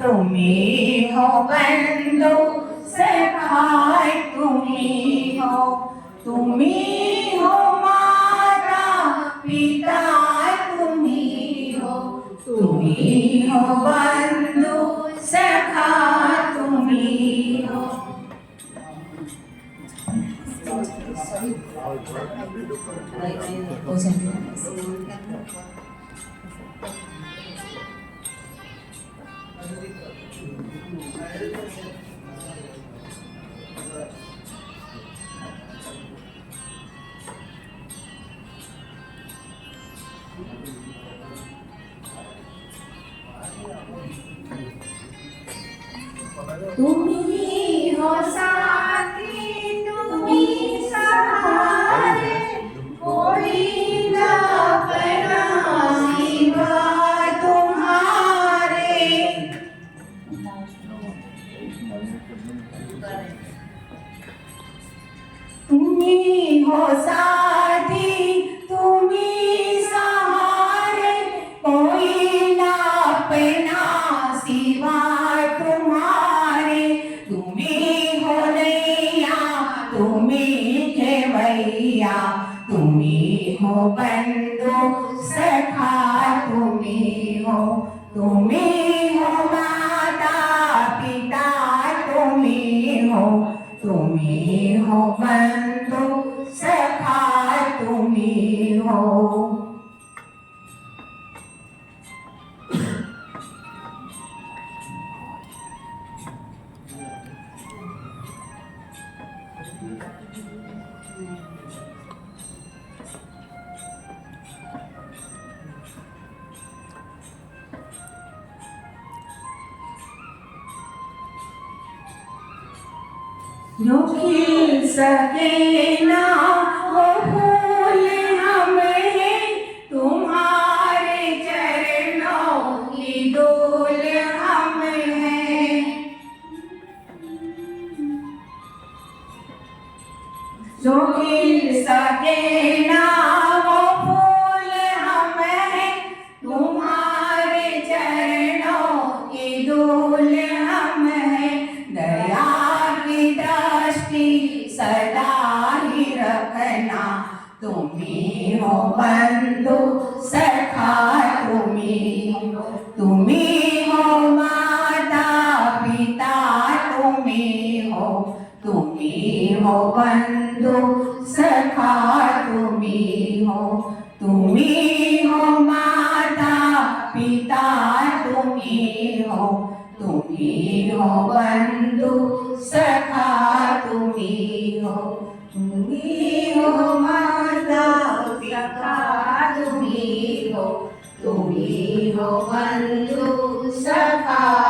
तुम्ही हो बंधु सखाय तुम्ही हो माता पिता तुम्ही हो बंधु सखा तुम्ही हो. तुम्ही हो साथी तुम्ही सहारे कोई ना अपना सिवा तुम्हारे. तुम्ही हो साथी तुम्ही सहारे कोई ना अपना सिवा तुम्हारे. तुम्ही हो नैया तुम्ही खेवैया तुम्ही हो बंधु सखा तुम्ही हो माता पिता तुम्ही हो बंधु सखा तुम्ही हो. जो खिल सके ना वो फूल हमें तुम्हारे चरणों की डोल हमें. जो खिल सके ना वो फूल हमें तुम्हारे चरणों की डोल हमें. दया सदा ही रखना तुम्ही हो बंधु सखा तुम्ही हो माता पिता तुम्ही हो बंधु सखा तुम्ही हो माता पिता तुम्ही हो बंधु सखा तुम्ही हो माता पिता तुम्ही हो बंधु सखा